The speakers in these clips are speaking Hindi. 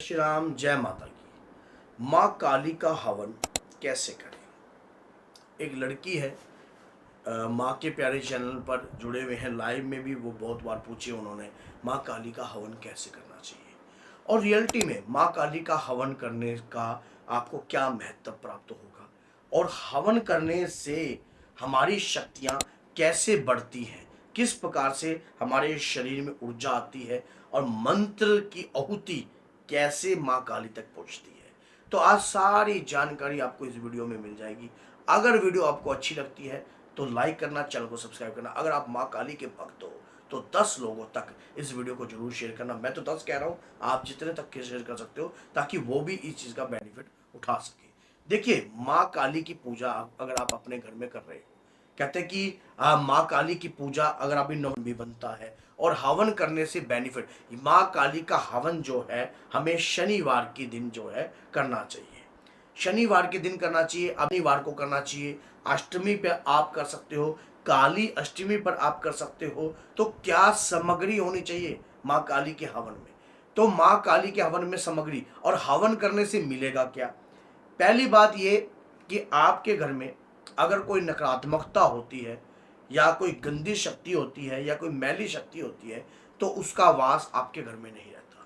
श्री राम, जय माता की। माँ काली का हवन कैसे करें। एक लड़की है, माँ के प्यारे चैनल पर जुड़े हुए हैं, लाइव में भी वो बहुत बार पूछे उन्होंने माँ काली का हवन कैसे करना चाहिए और रियलिटी में माँ काली का हवन करने का आपको क्या महत्व प्राप्त होगा और हवन करने से हमारी शक्तियाँ कैसे बढ़ती हैं, किस प्रकार से हमारे शरीर में ऊर्जा आती है और मंत्र की आहुति कैसे माँ काली तक पहुँचती है। तो आज सारी जानकारी आपको इस वीडियो में मिल जाएगी। अगर वीडियो आपको अच्छी लगती है तो लाइक करना, चैनल को सब्सक्राइब करना। अगर आप माँ काली के भक्त हो तो 10 लोगों तक इस वीडियो को जरूर शेयर करना। मैं तो 10 कह रहा हूँ, आप जितने तक के शेयर कर सकते हो ताकि वो भी इस चीज़ का बेनिफिट उठा सके। देखिए, माँ काली की पूजा अगर आप अपने घर में कर रहे हो, कहते हैं कि माँ काली की पूजा अगर आप भी बनता है और हवन करने से बेनिफिट। माँ काली का हवन जो है हमें शनिवार के दिन जो है करना चाहिए। शनिवार के दिन करना चाहिए, शनिवार को करना चाहिए। अष्टमी पे आप कर सकते हो, काली अष्टमी पर आप कर सकते हो। तो क्या सामग्री होनी चाहिए माँ काली के हवन में? तो माँ काली के हवन में सामग्री और हवन करने से मिलेगा क्या? पहली बात ये कि आपके घर में अगर कोई नकारात्मकता होती है या कोई गंदी शक्ति होती है या कोई मैली शक्ति होती है तो उसका वास आपके घर में नहीं रहता।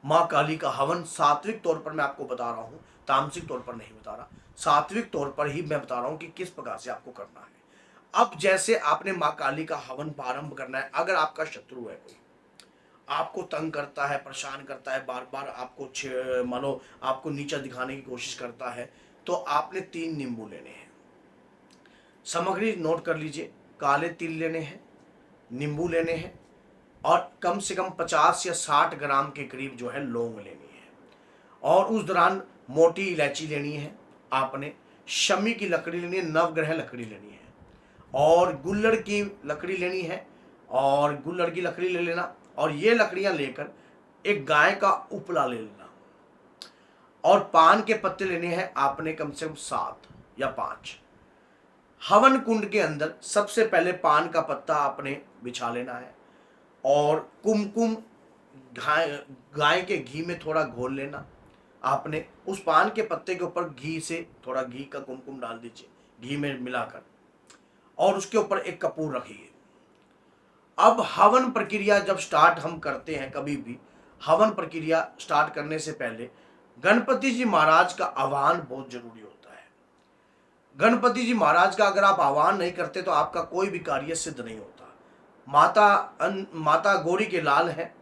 माँ काली का हवन सात्विक तौर पर मैं आपको बता रहा हूँ, तामसिक तौर पर नहीं बता रहा, सात्विक तौर पर ही मैं बता रहा हूँ कि किस प्रकार से आपको करना है। अब जैसे आपने माँ काली का हवन प्रारंभ करना है, अगर आपका शत्रु है, कोई आपको तंग करता है, परेशान करता है, बार बार आपको मानो आपको नीचा दिखाने की कोशिश करता है, तो आपने 3 नींबू लेने हैं। सामग्री नोट कर लीजिए, काले तिल लेने हैं, नींबू लेने हैं और कम से कम 50 या 60 ग्राम के करीब जो है लौंग लेनी है। और उस दौरान मोटी इलायची लेनी है, आपने शमी की लकड़ी लेनी है, नवग्रह लकड़ी लेनी है और गुल्लड़ की लकड़ी लेनी है और गुल्लड़ की लकड़ी ले लेना। और ये लकड़ियां लेकर एक गाय का उपला ले लेना और पान के पत्ते लेने हैं आपने कम से कम 7 या 5। हवन कुंड के अंदर सबसे पहले पान का पत्ता आपने बिछा लेना है और कुमकुम गाय के घी में थोड़ा घोल लेना। आपने उस पान के पत्ते के ऊपर घी से थोड़ा घी का कुमकुम डाल दीजिए, घी में मिलाकर, और उसके ऊपर एक कपूर रखिए। अब हवन प्रक्रिया जब स्टार्ट हम करते हैं, कभी भी हवन प्रक्रिया स्टार्ट करने से पहले गणपति जी महाराज का आह्वान बहुत जरूरी होता है। गणपति जी महाराज का अगर आप आह्वान नहीं करते तो आपका कोई भी कार्य सिद्ध नहीं होता। माता गौरी के लाल हैं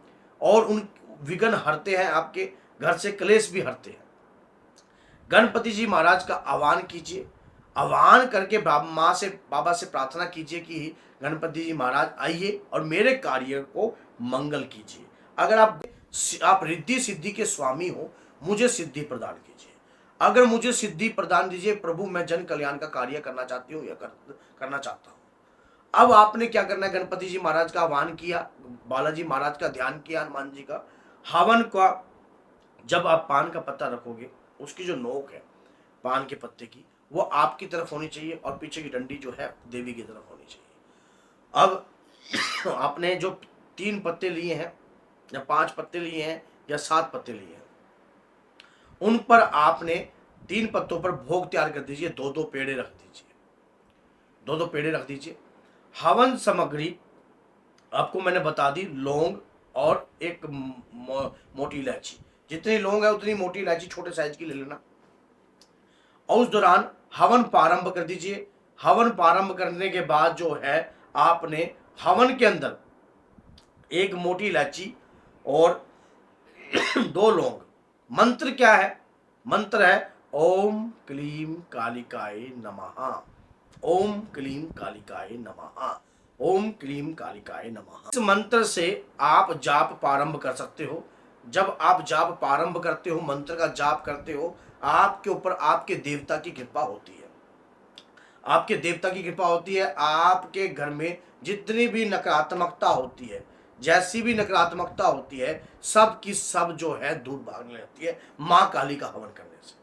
और उन विघ्न हरते हैं, आपके घर से क्लेश भी हरते हैं। गणपति जी महाराज का आह्वान कीजिए, आह्वान करके बाबा से प्रार्थना कीजिए कि गणपति जी महाराज आइए और मेरे कार्य को मंगल कीजिए। अगर आप रिद्धि सिद्धि के स्वामी हो, मुझे सिद्धि प्रदान कीजिए। अगर मुझे सिद्धि प्रदान दीजिए प्रभु, मैं जन कल्याण का कार्य करना चाहती हूँ या करना चाहता हूँ। अब आपने क्या करना है, गणपति जी महाराज का आह्वान किया, बालाजी महाराज का ध्यान किया, हनुमान जी का हवन का। जब आप पान का पत्ता रखोगे, उसकी जो नोक है पान के पत्ते की, वो आपकी तरफ होनी चाहिए और पीछे की डंडी जो है देवी की तरफ होनी चाहिए। अब आपने जो 3 पत्ते लिए हैं या 5 पत्ते लिए हैं या 7 पत्ते लिए हैं, उन पर आपने 3 पत्तों पर भोग तैयार कर दीजिए। 2-2 पेड़े रख दीजिए, 2-2 पेड़े रख दीजिए। हवन सामग्री आपको मैंने बता दी, लौंग और एक मोटी इलायची। जितनी लौंग है उतनी मोटी इलायची छोटे साइज की ले लेना और उस दौरान हवन प्रारंभ कर दीजिए। हवन प्रारंभ करने के बाद जो है आपने हवन के अंदर एक मोटी इलायची और 2 लौंग। मंत्र क्या है? मंत्र है ओम क्लीम कालिकाय नमः, ओम क्लीम कालिकाय नमः, ओम क्लीम कालिकाय नमः। इस मंत्र से आप जाप प्रारंभ कर सकते हो। जब आप जाप प्रारंभ करते हो, मंत्र का जाप करते हो, आपके ऊपर आपके देवता की कृपा होती है। आपके देवता की कृपा होती है। आपके घर में जितनी भी नकारात्मकता होती है, जैसी भी नकारात्मकता होती है, सब की सब जो है दूर भागने लगती है माँ काली का हवन करने से।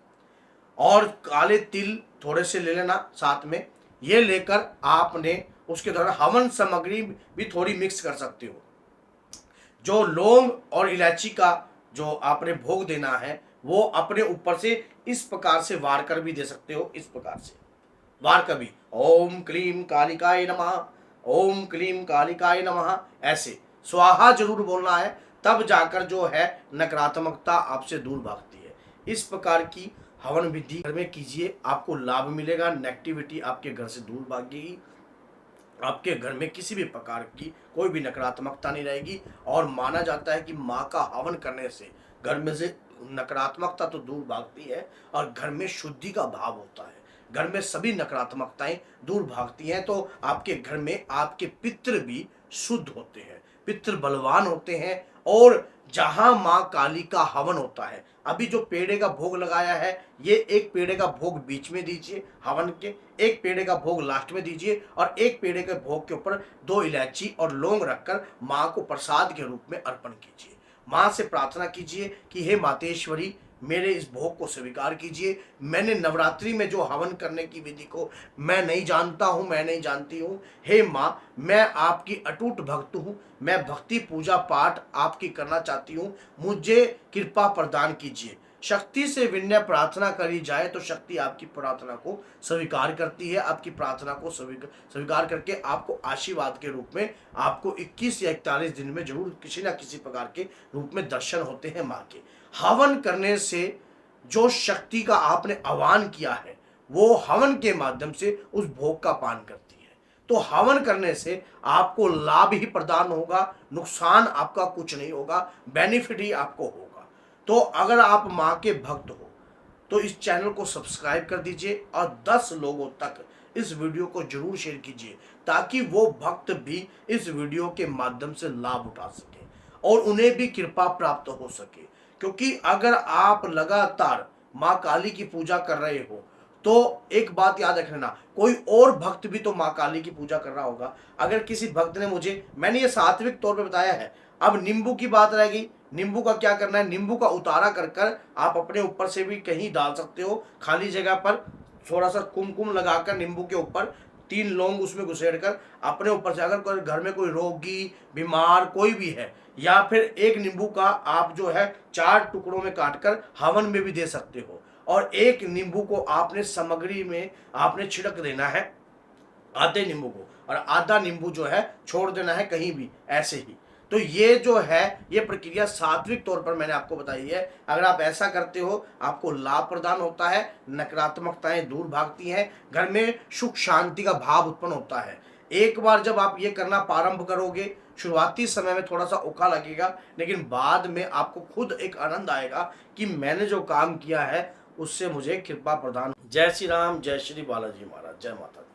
और काले तिल थोड़े से ले लेना साथ में, ये लेकर आपने उसके दौरान हवन सामग्री भी थोड़ी मिक्स कर सकते हो। जो लौंग और इलायची का जो आपने भोग देना है वो अपने ऊपर से इस प्रकार से वार कर भी दे सकते हो, इस प्रकार से वार कभी ओम क्लीम कालिकाय नमः, ओम क्लीम कालिकाय नमः, ऐसे स्वाहा जरूर बोलना है, तब जाकर जो है नकारात्मकता आपसे दूर भागती है। इस प्रकार की हवन विधि घर में कीजिए, आपको लाभ मिलेगा, नेगेटिविटी आपके घर से दूर भागेगी, आपके घर में किसी भी प्रकार की कोई भी नकारात्मकता नहीं रहेगी। और माना जाता है कि माँ का हवन करने से घर में से नकारात्मकता तो दूर भागती है और घर में शुद्धि का भाव होता है, घर में सभी नकारात्मकताएं दूर भागती हैं। तो आपके घर में आपके पितृ भी शुद्ध होते हैं, पितृ बलवान होते हैं। और जहां माँ काली का हवन होता है, अभी जो पेड़े का भोग लगाया है, ये एक पेड़े का भोग बीच में दीजिए हवन के, एक पेड़े का भोग लास्ट में दीजिए, और एक पेड़े के भोग के ऊपर 2 इलायची और लौंग रखकर माँ को प्रसाद के रूप में अर्पण कीजिए। माँ से प्रार्थना कीजिए कि हे मातेश्वरी, मेरे इस भोग को स्वीकार कीजिए। मैंने नवरात्रि में जो हवन करने की विधि को मैं नहीं जानता हूँ, मैं नहीं जानती हूँ। हे माँ, मैं आपकी अटूट भक्त हूँ, मैं भक्ति पूजा पाठ आपकी करना चाहती हूँ, मुझे कृपा प्रदान कीजिए। शक्ति से विनय प्रार्थना करी जाए तो शक्ति आपकी प्रार्थना को स्वीकार करती है, आपकी प्रार्थना को स्वीकार करके आपको आशीर्वाद के रूप में आपको 21 या 41 दिन में जरूर किसी ना किसी प्रकार के रूप में दर्शन होते हैं माँ के। हवन करने से जो शक्ति का आपने आह्वान किया है वो हवन के माध्यम से उस भोग का पान करती है। तो हवन करने से आपको लाभ ही प्रदान होगा, नुकसान आपका कुछ नहीं होगा, बेनिफिट ही आपको होगा। तो अगर आप माँ के भक्त हो तो इस चैनल को सब्सक्राइब कर दीजिए और 10 लोगों तक इस वीडियो को जरूर शेयर कीजिए, ताकि वो भक्त भी इस वीडियो के माध्यम से लाभ उठा सके और उन्हें भी कृपा प्राप्त हो सके। क्योंकि अगर आप लगातार माँ काली की पूजा कर रहे हो तो एक बात याद रखना, कोई और भक्त भी तो माँ काली की पूजा कर रहा होगा। अगर किसी भक्त ने मैंने ये सात्विक तौर पे बताया है। अब नींबू की बात रह गई, नींबू का क्या करना है, नींबू का उतारा कर कर आप अपने ऊपर से भी कहीं डाल सकते हो, खाली जगह पर थोड़ा सा कुमकुम लगाकर नींबू के ऊपर 3 लौंग उसमें घुसेड़ कर अपने ऊपर से, अगर घर में कोई रोगी बीमार कोई भी है, या फिर एक नींबू का आप जो है 4 टुकड़ों में काटकर हवन में भी दे सकते हो, और एक नींबू को आपने सामग्री में आपने छिड़क देना है आधे नींबू को, और आधा नींबू जो है छोड़ देना है कहीं भी ऐसे ही। तो ये जो है ये प्रक्रिया सात्विक तौर पर मैंने आपको बताई है। अगर आप ऐसा करते हो आपको लाभ प्रदान होता है, नकारात्मकताएं दूर भागती हैं, घर में सुख शांति का भाव उत्पन्न होता है। एक बार जब आप ये करना प्रारंभ करोगे, शुरुआती समय में थोड़ा सा औखा लगेगा, लेकिन बाद में आपको खुद एक आनंद आएगा कि मैंने जो काम किया है उससे मुझे कृपा प्रदान। जय श्री राम, जय श्री बालाजी महाराज, जय माता दी।